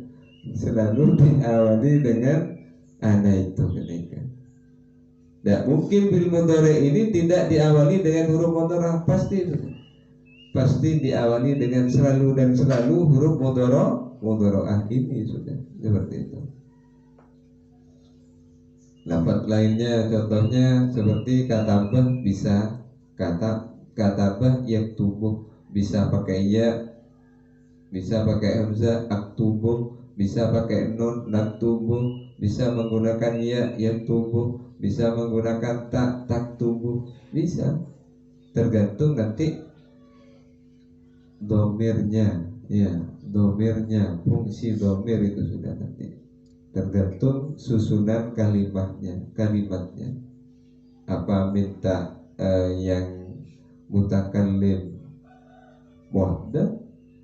Selalu diawali dengan ana itu ketika. Tidak mungkin fi'il mudhari ini tidak diawali dengan huruf mudhari, pasti diawali dengan selalu dan selalu huruf mudhari'ah ini sudah seperti itu. Lafaz lainnya contohnya seperti katabah, bisa katabah yang tubuh, bisa pakai ya, bisa pakai hamzah aktubuh, bisa pakai nun naktubuh, bisa menggunakan ya yang tubuh, bisa menggunakan tak tubuh, bisa tergantung nanti domirnya ya, domirnya fungsi domir itu sudah nanti tergantung susunan kalimatnya apa minta yang mutakallim muhdats,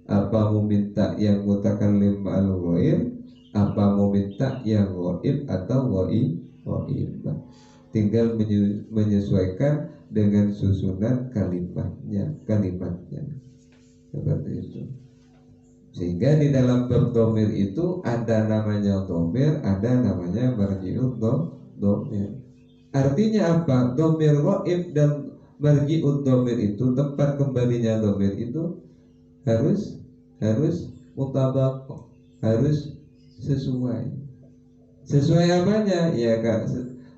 apa mau minta yang mutakallim ma'al ghaib, apa mau minta yang ghaib atau ghaib. Tinggal menyesuaikan dengan susunan kalimatnya seperti itu. Sehingga di dalam bab domir itu ada namanya domir, ada namanya marji'ud domir. Artinya apa? Domir ghaib dan marji'ud domir itu, tempat kembalinya domir itu harus mutabaq, harus sesuai apanya ya Kak,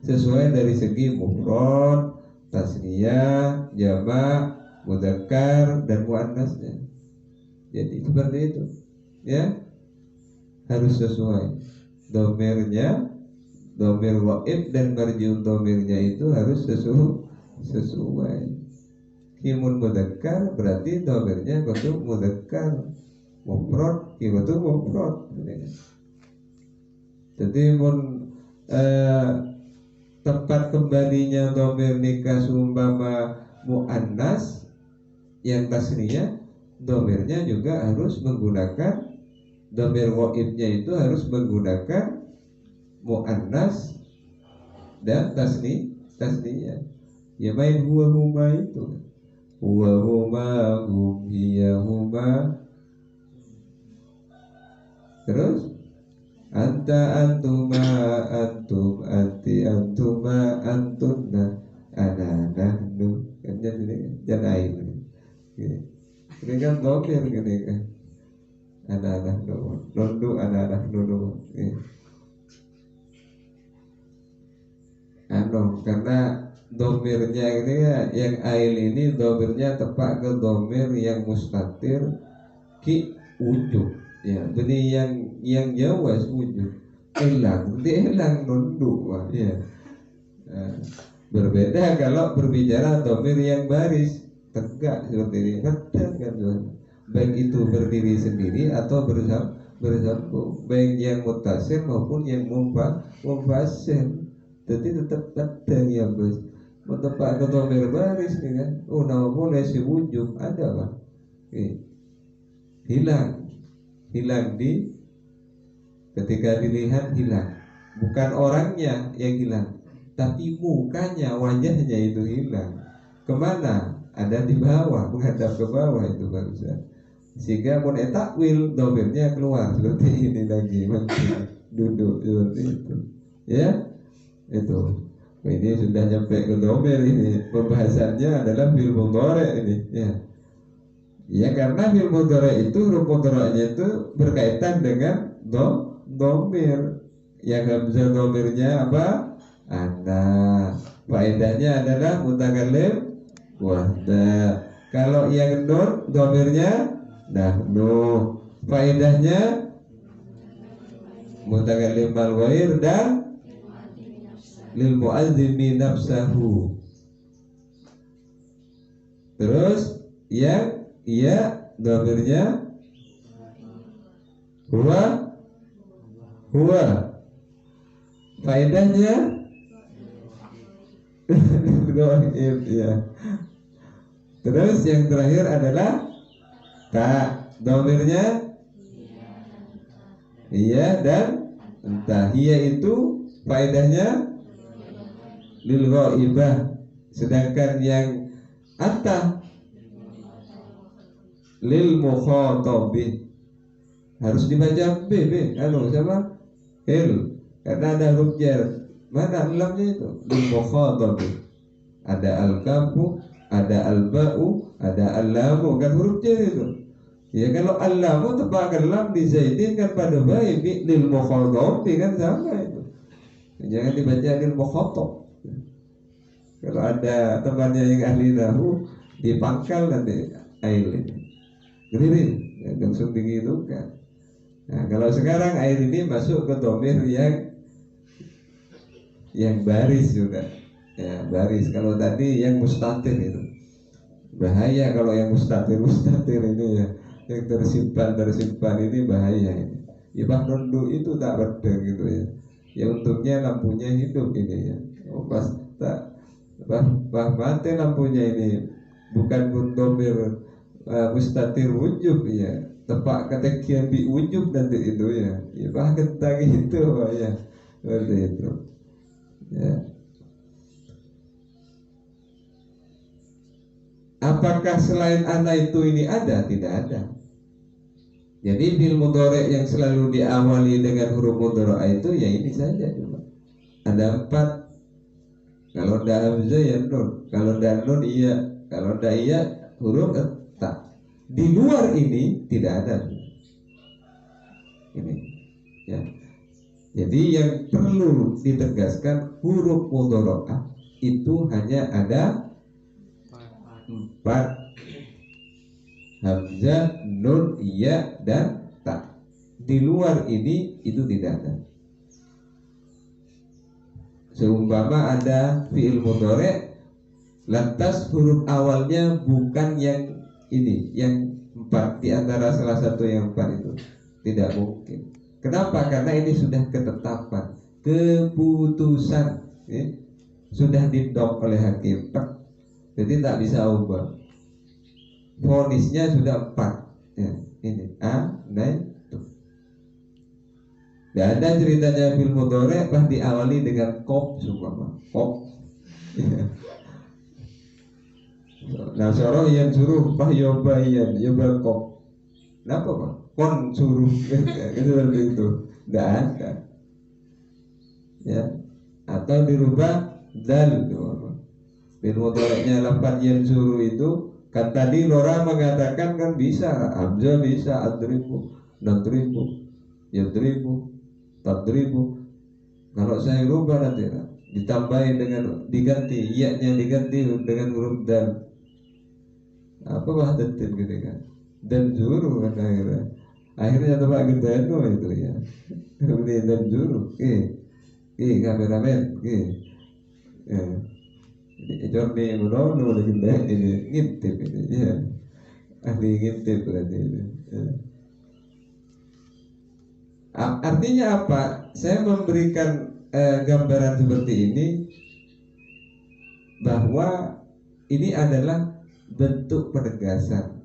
sesuai dari segi mufrad, tasniyah, jamak, mudzakkar dan muannasnya. Jadi seperti itu ya, harus sesuai domirnya, domir waib dan marji'un domirnya itu harus sesuai. Kimun mudzakkar berarti domirnya kudu mudzakkar, mufrad kudu mufrad. Jadi tempat kembalinya domir nikah sumpama muannas yang tasniyah, domirnya juga harus menggunakan domir ghaibnya itu harus menggunakan muannas dan tasniyah. Ya main huwa huma itu, huwa huma hum hiya huma, terus anta antuma antum anti antuma antunna ana nahnu kan jadi air. Ini kan domir gini kan, anak-anak nundu anak-anak nundu karena domirnya ini ya, yang ail ini domirnya tepat ke domir yang mustatir ki ujub ya, benih yang jawas ujub hilang nundu ya. Berbeda kalau berbicara domir yang baris tegak seperti ini, kadang kan, baik itu berdiri sendiri atau bersambung, baik yang mutasir maupun yang mufassir. Jadi tetap kadang ya bos, mentepak ke domir baris nih kan, nama boleh si wujud ada pak, hilang di ketika dilihat hilang, bukan orangnya yang hilang, tapi mukanya, wajahnya itu hilang. Kemana? Ada di bawah, menghadap ke bawah itu barusan. sehingga pun takwil domirnya keluar seperti ini lagi duduk seperti itu ya. Itu ini sudah nyampe ke domir, ini pembahasannya adalah fil mudhari ini ya. Ya karena fil mudhari itu huruf mudhari'nya itu berkaitan dengan domir. Yang hamzah domirnya apa? Ana. Faedahnya adalah mutakallim wahda. Kalau yang nun domirnya nahnu. Faedahnya mutakallim al ghair dan lil mu'azzimi nafsahu. Terus yang iya domirnya huwa. Faedahnya goib ya. Terus yang terakhir adalah ta, domirnya iya dan entah. Iya itu faedahnya lil ghaibah, sedangkan yang ata lil mukhatabi. Harus dibaca B siapa? Il, karena ada huruf jar. Mana lamnya itu? Lil mukhatabi. Ada al-kafu, ada al-ba'u, ada al-lamu, kan huruf jar itu. Ya kalau al-lamu tepakan lam di zaidin kan pada baik lil mukhatabi kan sama itu. Jangan dibaca lil mukhatab. Kalau ada temannya yang ahli nahu dipangkal nanti air ini geririn ya, langsung digitukan. Nah kalau sekarang air ini masuk ke domir yang baris juga ya, baris. Kalau tadi yang mustatir itu bahaya. Kalau yang mustatir ini ya, yang tersimpan ini bahaya ini. Ibah nundu itu tak beda gitu ya. Ya untungnya lampunya hidup ini ya. Oh, pas tak mati lampunya ini bukan bundomir mustatir wujub ya, tepak ketekian bi wujub nanti itu ya. Ya bahkan tak itu ya, seperti itu ya. Apakah selain ana itu ini ada? Tidak ada. Jadi fil mudhari yang selalu diawali dengan huruf mudhari itu ya ini saja cuma. Ada 4. Kalau ndak hamzah ya nun, kalau ndak nun iya, kalau ndak iya huruf ta. Di luar ini tidak ada. Ini ya. Jadi yang perlu ditegaskan huruf mudhari'ah itu hanya ada 4. Hamzah, nun, iya dan ta. Di luar ini itu tidak ada. Seumpama ada fi'il mudhari' lantas huruf awalnya bukan yang ini, yang 4 di antara salah satu yang 4 itu tidak mungkin. Kenapa? Karena ini sudah ketetapan, keputusan ya? Sudah didok oleh hakim, jadi tak bisa ubah. Vonisnya sudah 4 ya, ini a, naik. Tidak ada ceritanya fil mudhari' bah diawali dengan kop semua kop. Nah soroh yang suruh bah yobayan yoba kop. Kenapa pak? Kon suruh itu seperti itu. Tidak ada. Ya. Atau dirubah dal. Fil mudhari'nya lapan yang suruh itu kan tadi Lora mengatakan kan bisa hamzah bisa adribu nadribu yadribu tadribu. Kalau saya rubah nanti ditambahin dengan diganti iya-nya diganti dengan huruf dan apa wahdatin gitu kan, dan juru kan akhirnya tempat kita itu ya. Kemudian dan juru kameramen Jordi menolong lagi ini ngintip ini ya, ahli ngintip berarti ini ya. Artinya apa? Saya memberikan gambaran seperti ini bahwa ini adalah bentuk penegasan.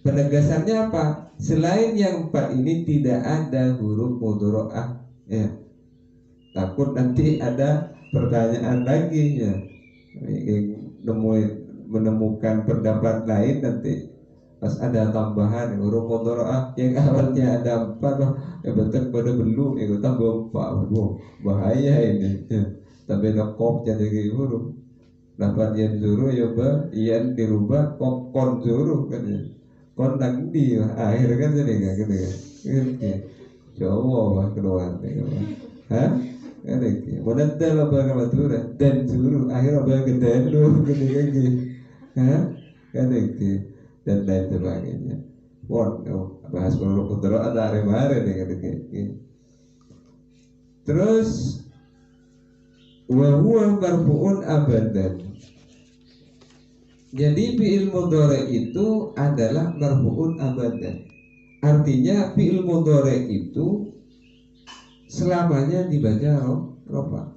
Penegasannya apa? Selain yang 4 ini tidak ada huruf mudhari'ah ya. Takut nanti ada pertanyaan lagi ya, menemukan pendapat lain nanti Pas ada tambahan huruf mudhari'ah yang awalnya ada 4, betul pada belum itu tambah 4. Waduh, bahaya ini. Tambah nekop jadi huruf. Dapat yang suruh ya ba, yang dirubah kon suruh kan ya. Kon nang di akhir kan jadi kayak gitu ya. Gitu. Coba bah keluar nih. Hah? Kan iki. Mudaddal apa kamatura dan suruh akhir apa gede lu gitu kan gitu. Hah? Kan iki. Dan lain sebagainya. Wah, bahas huruf mudhari'ah ada hari-hari nih kan gitu. Terus wa huwa marfu'un abadan. Jadi fi'il mudhari itu adalah marfu'un abadan. Artinya fi'il mudhari itu selamanya dibaca rofa.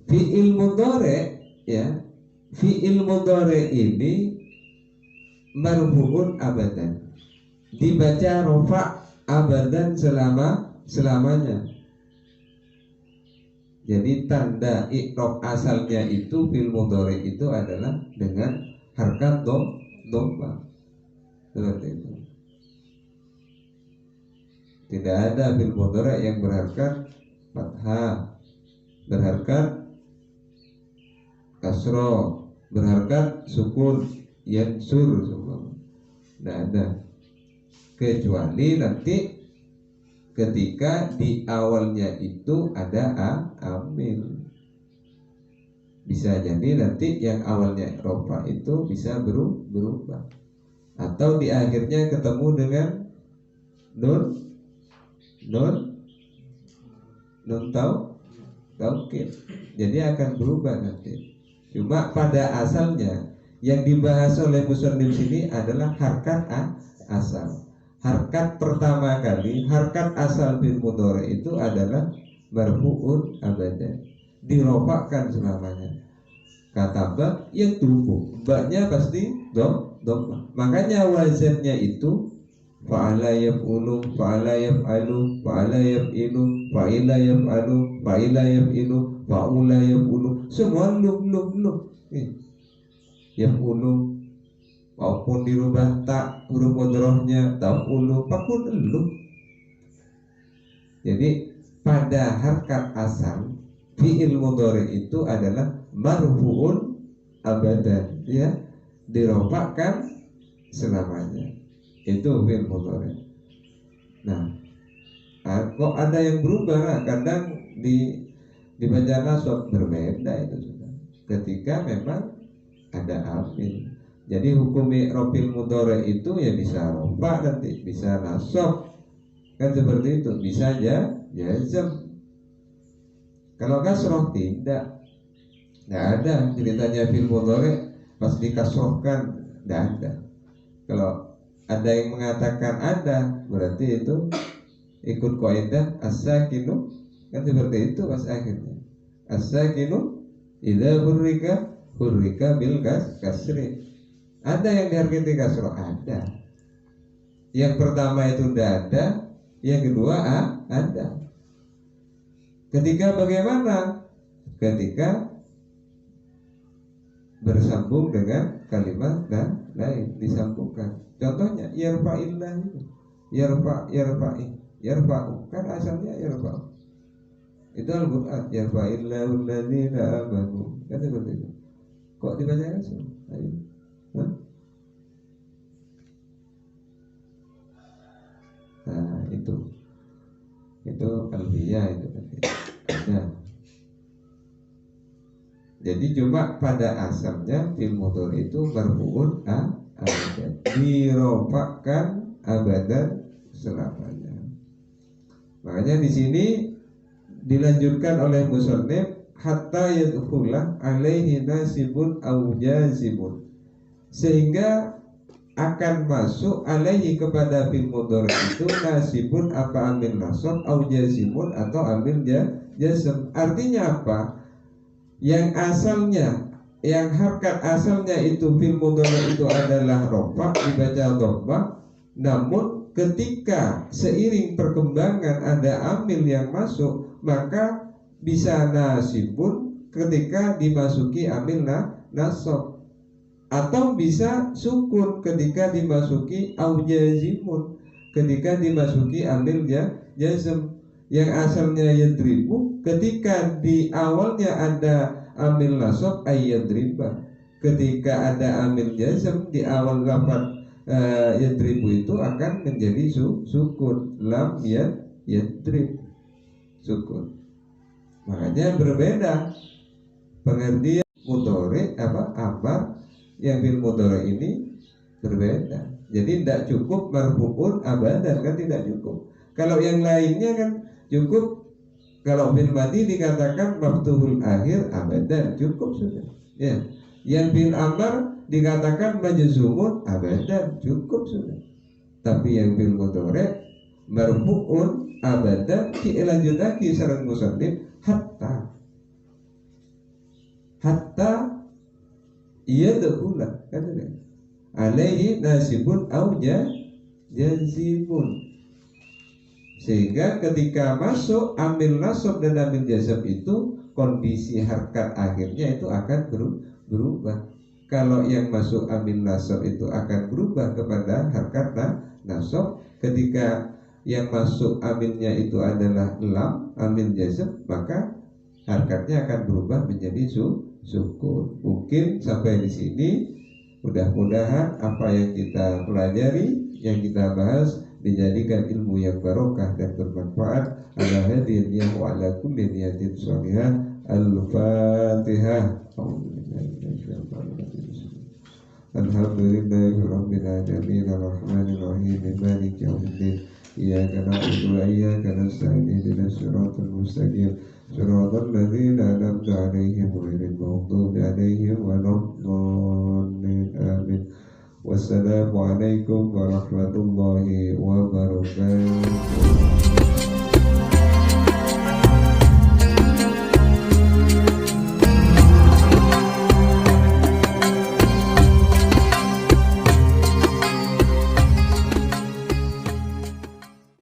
Fi'il mudhari ya, fi'il mudhari ini marfu'un abadan. Dibaca rofa abadan selamanya. Jadi tanda i'rab asalnya itu fil mudhari itu adalah dengan harkat dhamma. Seperti itu. Tidak ada fil mudhari yang berharkat fathah, berharkat kasroh, berharkat sukun, yansur semua. Tidak ada. Kecuali nanti ketika di awalnya itu ada amil. Bisa jadi nanti yang awalnya rofa itu bisa berubah. Atau di akhirnya ketemu dengan nun taukid. Jadi akan berubah nanti. Cuma pada asalnya yang dibahas oleh musannif sini adalah harkat asal. Harkat pertama kali, harkat asal fil mudhari itu adalah marfu'un abadan, dirofakkan selamanya. Kata ba yang tumbuh, baknya pasti dhamma. Makanya wazannya itu fa'ala yaf'ulu, fa'ala yaf'alu, fa'ala yaf'ilu, fa'ila yaf'alu, fa'ila yaf'ilu, fa'ula yaf'ulu, semua lum. Yaf'ulu maupun dirubah tak huruf mudhari'nya taf'ulu pakun elu. Jadi pada harkat asal fi'il mudhari itu adalah marfu'un abadan, ya, dirofakkan selamanya. Itu fi'il mudhari. Nah, kok ada yang berubah? Kadang dibaca nasab berbeda itu sudah. Ketika memang ada amil. Jadi hukum i'rabul mudhari itu ya bisa rofa nanti, bisa nasab. Kan seperti itu, bisa jazm. Kalau kasroh tidak. Tidak ada ceritanya fil mudhari pas dikasrohkan, tidak ada. Kalau ada yang mengatakan ada, berarti itu ikut kaidah as-sakinu, kan seperti itu pas akhirnya. As-sakinu idza hurrika bil kasri. Ada yang dihargai kasroh, ada. Yang pertama itu tidak ada, yang kedua ada. Ketika bagaimana? Ketika bersambung dengan kalimat dan lain disambungkan. Contohnya yarfa'illah, yarfa'u kan asalnya yarfa'u. Itu Al-Qur'an, yarfa'illahu alladziina amanu. Kan seperti itu. Kok dibaca langsung? Ayo. Nah, itu alfiyah itu tadi. Nah, jadi cuma pada asalnya fil mudhari itu marfu'un abadan, dirofakkan abadan selamanya. Makanya di sini dilanjutkan oleh musannif hatta yadkhula alaihi nasibun aw jazibun, sehingga akan masuk alaihi kepada fil mudhari itu nasibun apa amil nasab au jazimun atau amil jazm. Artinya apa? Yang asalnya, yang harkat asalnya itu fil mudhari itu adalah rofa, dibaca dhamma. Namun ketika seiring perkembangan ada amil yang masuk, maka bisa nasibun ketika dimasuki amil nasab. atau bisa sukun ketika dimasuki au jazimun, ketika dimasuki amil jazm. Yang asalnya yadribu, ketika di awalnya ada amil nasab ayyadriba, ketika ada amil jazm di awal lafaz yadribu itu akan menjadi sukun, lam yadrib, sukun. Makanya berbeda pengertian mudhari amar yang bil mudhari ini berbeda. Jadi tidak cukup marfu'un abadan, kan tidak cukup. Kalau yang lainnya kan cukup. Kalau bil madi dikatakan maftuhul akhir abadan, cukup sudah. Ya. Yang bil amar dikatakan majzumun abadan, cukup sudah. Tapi yang bil mudhari marfu'un abadan, lanjut lagi syarat musannif hatta ia dahula kan alaihi nasibun au jazimun, sehingga ketika masuk amil nasab dan amil jazm itu kondisi harkat akhirnya itu akan berubah. Kalau yang masuk amil nasab itu akan berubah kepada harkat nasab, ketika yang masuk amilnya itu adalah lam amil jazm, maka harkatnya akan berubah menjadi sukun. Mungkin sampai di sini. Mudah-mudahan apa yang kita pelajari, yang kita bahas dijadikan ilmu yang barokah dan bermanfaat. Ala hadhihi wa ala kulli niyatin shalihah. Al-Fatihah. Alhamdulillahi rabbil alamin arrahmanir rahim maliki yaumiddin. Iyyaka na'budu wa iyyaka nasta'in ihdinas siratal mustaqim siratal ladzina an'amta 'alaihim ghairil maghdubi 'alaihim waladdallin amin. Wassalamualaikum warahmatullahi wabarakatuh.